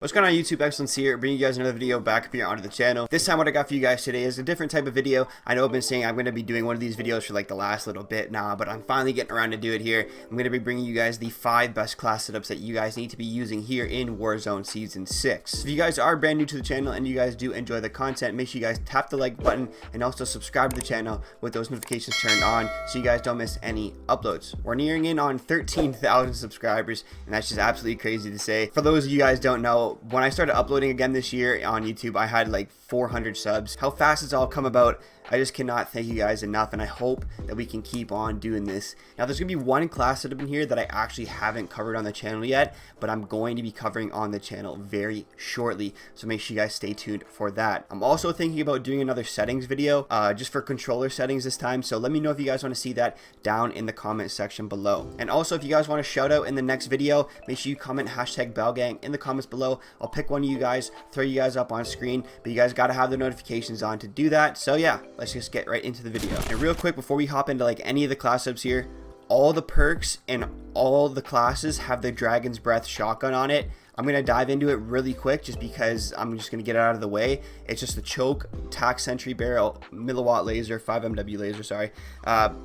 What's going on YouTube, Excellence here, bringing you guys another video back up here onto the channel. This time what I got for you guys today is a different type of video. I know I've been saying I'm going to be doing one of these videos for like the last little bit now, but I'm finally getting around to do it here. I'm going to be bringing you guys the 5 best class setups that you guys need to be using here in Warzone Season 6. If you guys are brand new to the channel and you guys do enjoy the content, make sure you guys tap the like button and also subscribe to the channel with those notifications turned on so you guys don't miss any uploads. We're nearing in on 13,000 subscribers and that's just absolutely crazy to say. For those of you guys don't know, when I started uploading again this year on YouTube, I had like 400 subs. How fast it's all come about, I just cannot thank you guys enough, and I hope that we can keep on doing this. Now there's gonna be one class setup in here that I actually haven't covered on the channel yet, but I'm going to be covering on the channel very shortly, so make sure you guys stay tuned for that. I'm also thinking about doing another settings video just for controller settings this time, so let me know if you guys want to see that down in the comment section below. And also, if you guys want a shout out in the next video, make sure you comment #BellGang in the comments below. I'll pick one of you guys, throw you guys up on screen, but you guys got to have the notifications on to do that. So yeah, let's just get right into the video. And real quick, before we hop into like any of the class ups here, all the perks and all the classes have the Dragon's Breath shotgun on it. I'm going to dive into it really quick just because I'm just going to get it out of the way. It's just the choke, tac sentry barrel, milliwatt laser, 5MW laser, sorry,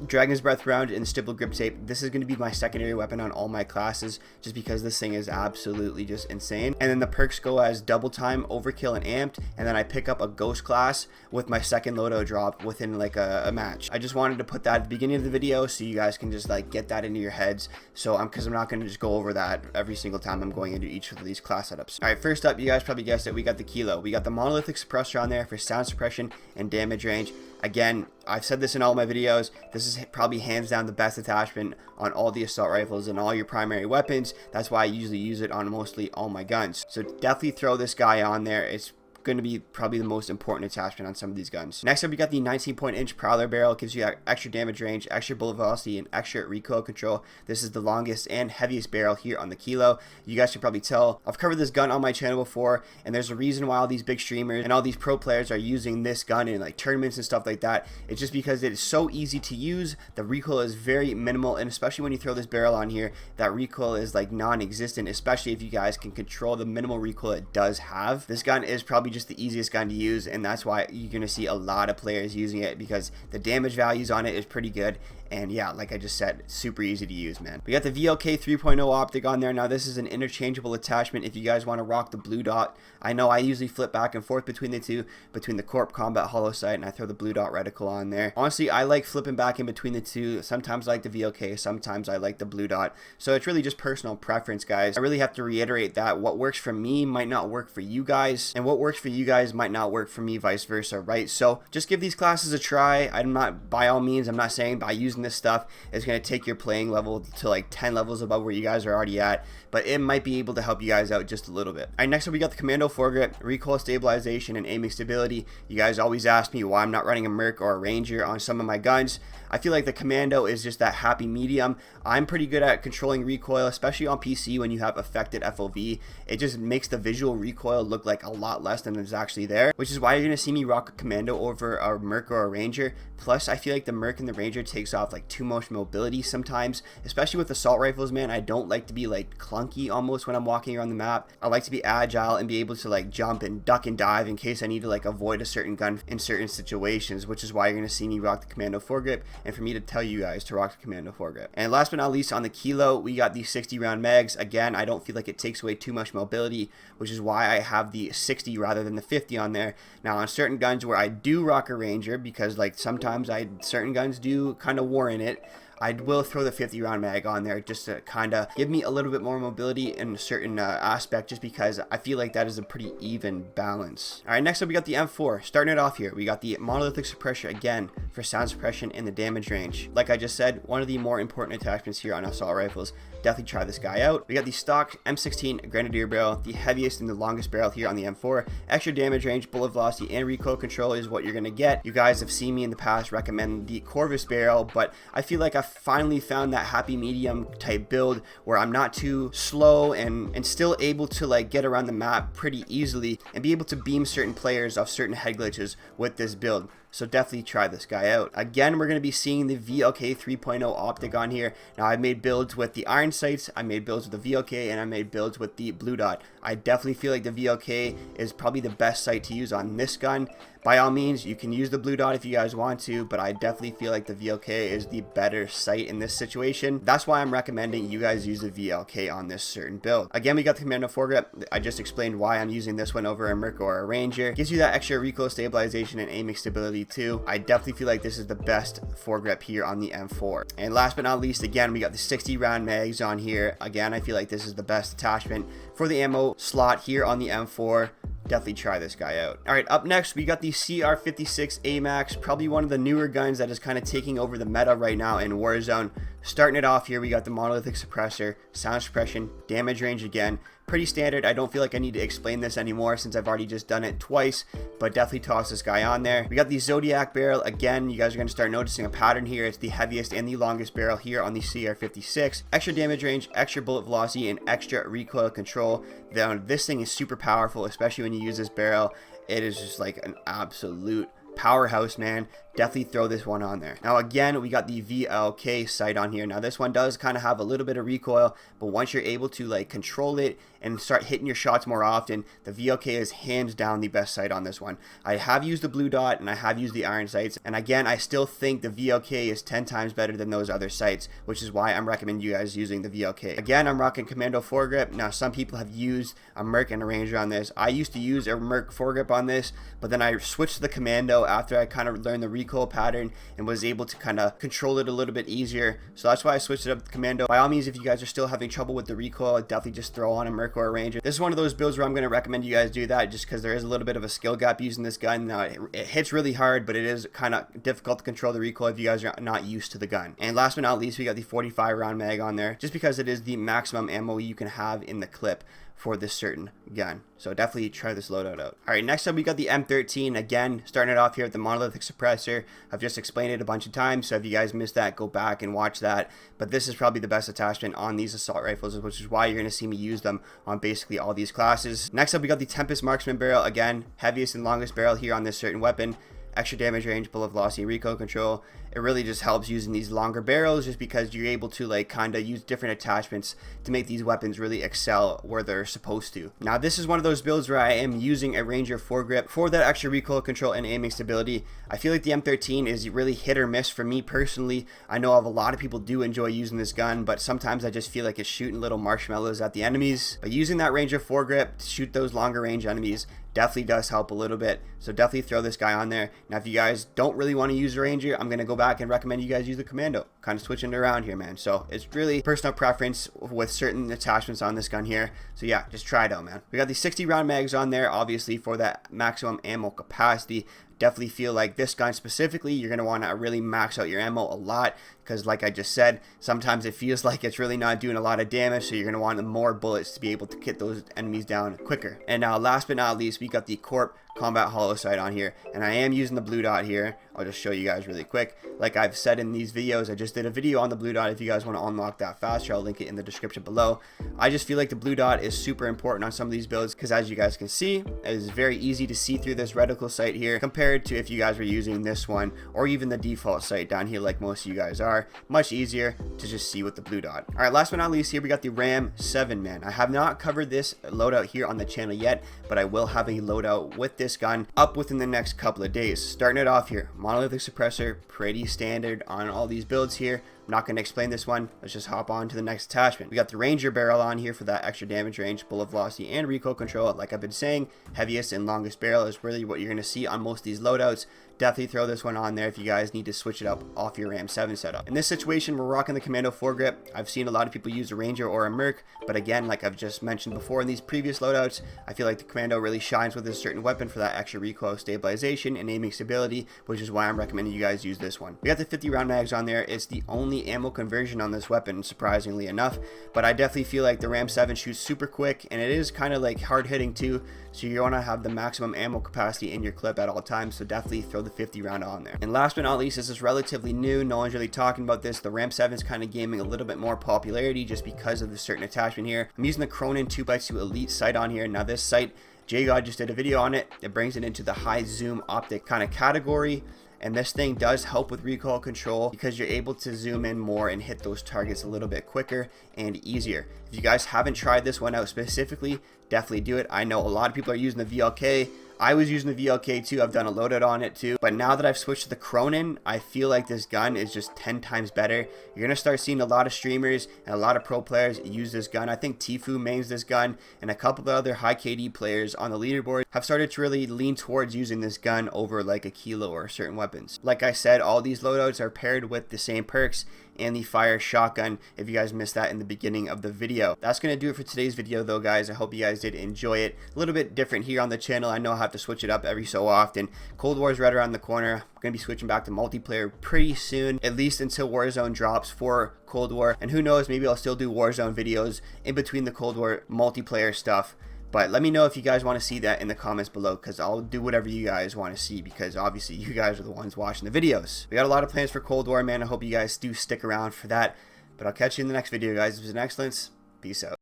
Dragon's Breath round, and stipple grip tape. This is going to be my secondary weapon on all my classes just because this thing is absolutely just insane. And then the perks go as double time, overkill, and amped. And then I pick up a ghost class with my second loadout drop within like a match. I just wanted to put that at the beginning of the video so you guys can just like get that into your heads. So because I'm not going to just go over that every single time I'm going into each of these class setups. Alright, first up, you guys probably guessed it, we got the Kilo. We got the monolithic suppressor on there for sound suppression and damage range. Again, I've said this in all my videos, this is probably hands down the best attachment on all the assault rifles and all your primary weapons. That's why I usually use it on mostly all my guns. So definitely throw this guy on there. It's going to be probably the most important attachment on some of these guns. Next up, we got the 19-point Prowler barrel. It gives you extra damage range, extra bullet velocity, and extra recoil control. This is the longest and heaviest barrel here on the Kilo. You guys can probably tell I've covered this gun on my channel before, and there's a reason why all these big streamers and all these pro players are using this gun in like tournaments and stuff like that. It's just because it is so easy to use. The recoil is very minimal, and especially when you throw this barrel on here, that recoil is like non-existent, especially if you guys can control the minimal recoil it does have. This gun is probably just the easiest gun to use, and that's why you're going to see a lot of players using it because the damage values on it is pretty good. And yeah, like I just said, super easy to use, man. We got the VLK 3.0 optic on there. Now this is an interchangeable attachment if you guys want to rock the blue dot. I know I usually flip back and forth between the two, between the Corp Combat Hollow Sight, and I throw the blue dot reticle on there. Honestly, I like flipping back in between the two. Sometimes I like the VLK, sometimes I like the blue dot. So it's really just personal preference, guys. I really have to reiterate that what works for me might not work for you guys, and what works for you guys might not work for me, vice versa, right? So just give these classes a try. I'm not, by all means, I'm not saying by using this stuff it's going to take your playing level to like 10 levels above where you guys are already at, but it might be able to help you guys out just a little bit. Alright, next up we got the Commando foregrip, recoil stabilization, and aiming stability. You guys always ask me why I'm not running a Merc or a Ranger on some of my guns. I feel like the Commando is just that happy medium. I'm pretty good at controlling recoil, especially on PC when you have affected FOV. It just makes the visual recoil look like a lot less than is actually there, which is why you're going to see me rock a Commando over a Merc or a Ranger. Plus, I feel like the Merc and the Ranger takes off like too much mobility sometimes, especially with assault rifles, man. I don't like to be like clunky almost when I'm walking around the map. I like to be agile and be able to like jump and duck and dive in case I need to like avoid a certain gun in certain situations, which is why you're going to see me rock the Commando foregrip, and for me to tell you guys to rock the Commando foregrip. And last but not least, on the Kilo, we got the 60 round mags. Again, I don't feel like it takes away too much mobility, which is why I have the 60 rather than the 50 on there. Now on certain guns where I do rock a Ranger, because like sometimes certain guns do kind of warrant it, I will throw the 50 round mag on there just to kind of give me a little bit more mobility in a certain aspect, just because I feel like that is a pretty even balance. Alright, next up we got the M4. Starting it off here, we got the monolithic suppressor again for sound suppression and the damage range. Like I just said, one of the more important attachments here on assault rifles. Definitely try this guy out. We got the stock M16 Grenadier barrel, the heaviest and the longest barrel here on the M4. Extra damage range, bullet velocity, and recoil control is what you're going to get. You guys have seen me in the past recommend the Corvus barrel, but I feel like I finally found that happy medium type build where I'm not too slow and still able to like get around the map pretty easily and be able to beam certain players off certain head glitches with this build. So definitely try this guy out. Again, we're going to be seeing the VLK 3.0 optic on here. Now I made builds with the iron sights, I made builds with the VLK, and I made builds with the blue dot. I definitely feel like the VLK is probably the best sight to use on this gun. By all means, you can use the blue dot if you guys want to, but I definitely feel like the VLK is the better sight in this situation. That's why I'm recommending you guys use the VLK on this certain build. Again, we got the Commando foregrip. I just explained why I'm using this one over a Merc or a Ranger. Gives you that extra recoil stabilization and aiming stability too. I definitely feel like this is the best foregrip here on the M4. And last but not least, again, we got the 60 round mags on here. Again, I feel like this is the best attachment for the ammo slot here on the M4. Definitely try this guy out. All right, up next, we got the CR56 AMAX, probably one of the newer guns that is kind of taking over the meta right now in Warzone. Starting it off here, we got the monolithic suppressor, sound suppression, damage range again. Pretty standard. I don't feel like I need to explain this anymore since I've already just done it twice, but definitely toss this guy on there. We got the Zodiac barrel. Again, you guys are going to start noticing a pattern here. It's the heaviest and the longest barrel here on the CR56. Extra damage range, extra bullet velocity, and extra recoil control. Now, this thing is super powerful, especially when you use this barrel. It is just like an absolute powerhouse, man. Definitely throw this one on there. Now again, we got the VLK sight on here. Now this one does kind of have a little bit of recoil, but once you're able to like control it and start hitting your shots more often, the VLK is hands down the best sight on this one. I have used the blue dot and I have used the iron sights, and again, I still think the VLK is 10 times better than those other sights, which is why I'm recommending you guys using the VLK. Again, I'm rocking Commando foregrip. Now some people have used a Merc and a Ranger on this. I used to use a Merc foregrip on this, but then I switched to the Commando after I kind of learned the recoil pattern and was able to kind of control it a little bit easier. So that's why I switched it up to Commando. By all means, if you guys are still having trouble with the recoil, definitely just throw on a Merc or a Ranger. This is one of those builds where I'm going to recommend you guys do that just because there is a little bit of a skill gap using this gun. Now it hits really hard, but it is kind of difficult to control the recoil if you guys are not used to the gun. And last but not least, we got the 45 round mag on there just because it is the maximum ammo you can have in the clip for this certain gun. So definitely try this loadout out. All right, next up we got the M13. Again, starting it off here with the monolithic suppressor. I've just explained it a bunch of times, so if you guys missed that, go back and watch that. But this is probably the best attachment on these assault rifles, which is why you're going to see me use them on basically all these classes. Next up we got the Tempest marksman barrel. Again, heaviest and longest barrel here on this certain weapon. Extra damage range, bullet velocity, recoil control. It really just helps using these longer barrels just because you're able to like kind of use different attachments to make these weapons really excel where they're supposed to. Now this is one of those builds where I am using a Ranger foregrip for that extra recoil control and aiming stability. I feel like the M13 is really hit or miss for me personally. I know a lot of people do enjoy using this gun, but sometimes I just feel like it's shooting little marshmallows at the enemies. But using that Ranger foregrip to shoot those longer range enemies definitely does help a little bit. So definitely throw this guy on there. Now if you guys don't really want to use a Ranger, I'm going to go back and recommend you guys use the Commando. Kind of switching it around here, man. So it's really personal preference with certain attachments on this gun here. So yeah, just try it out, man. We got the 60 round mags on there, obviously for that maximum ammo capacity. Definitely feel like this gun specifically, you're going to want to really max out your ammo a lot because like I just said, sometimes it feels like it's really not doing a lot of damage, so you're going to want more bullets to be able to get those enemies down quicker. And now last but not least, we got the Corp Combat Hollow Sight on here, and I am using the blue dot here. I'll just show you guys really quick. Like I've said in these videos, I just did a video on the blue dot. If you guys want to unlock that faster, I'll link it in the description below. I just feel like the blue dot is super important on some of these builds because as you guys can see, it is very easy to see through this reticle sight here compared to if you guys were using this one or even the default sight down here like most of you guys are. Much easier to just see with the blue dot. All right, last but not least, here we got the Ram 7, man. I have not covered this loadout here on the channel yet, but I will have a loadout with this gun up within the next couple of days. Starting it off here, monolithic suppressor, pretty standard on all these builds here. I'm not going to explain this one. Let's just hop on to the next attachment. We got the Ranger barrel on here for that extra damage range, bullet velocity, and recoil control. Like I've been saying, heaviest and longest barrel is really what you're going to see on most of these loadouts. Definitely throw this one on there if you guys need to switch it up off your Ram 7 setup. In this situation, we're rocking the Commando foregrip. I've seen a lot of people use a Ranger or a Merc, but again, like I've just mentioned before in these previous loadouts, I feel like the Commando really shines with a certain weapon for that extra recoil stabilization and aiming stability, which is why I'm recommending you guys use this one. We got the 50 round mags on there. It's the only ammo conversion on this weapon, surprisingly enough, but I definitely feel like the Ram 7 shoots super quick, and it is kind of like hard hitting too, so you want to have the maximum ammo capacity in your clip at all times, so definitely throw the 50 round on there. And last but not least, this is relatively new, no one's really talking about this. The Ram 7 is kind of gaining a little bit more popularity just because of the certain attachment here. I'm using the Cronin 2x2 Elite sight on here. Now this sight, JGod just did a video on it. It brings it into the high zoom optic kind of category. And this thing does help with recoil control because you're able to zoom in more and hit those targets a little bit quicker and easier. If you guys haven't tried this one out specifically, definitely do it. I know a lot of people are using the VLK. I was using the VLK too. I've done a loadout on it too. But now that I've switched to the Cronen, I feel like this gun is just 10 times better. You're going to start seeing a lot of streamers and a lot of pro players use this gun. I think Tfue mains this gun, and a couple of other high KD players on the leaderboard have started to really lean towards using this gun over like a Kilo or certain weapons. Like I said, all these loadouts are paired with the same perks and the fire shotgun, if you guys missed that in the beginning of the video. That's going to do it for today's video though, guys. I hope you guys did enjoy it. A little bit different here on the channel. I know I have to switch it up every so often. Cold War is right around the corner. I'm going to be switching back to multiplayer pretty soon, at least until Warzone drops for Cold War. And who knows, maybe I'll still do Warzone videos in between the Cold War multiplayer stuff. But let me know if you guys want to see that in the comments below, because I'll do whatever you guys want to see, because obviously you guys are the ones watching the videos. We got a lot of plans for Cold War, man. I hope you guys do stick around for that. But I'll catch you in the next video, guys. It was an excellence. Peace out.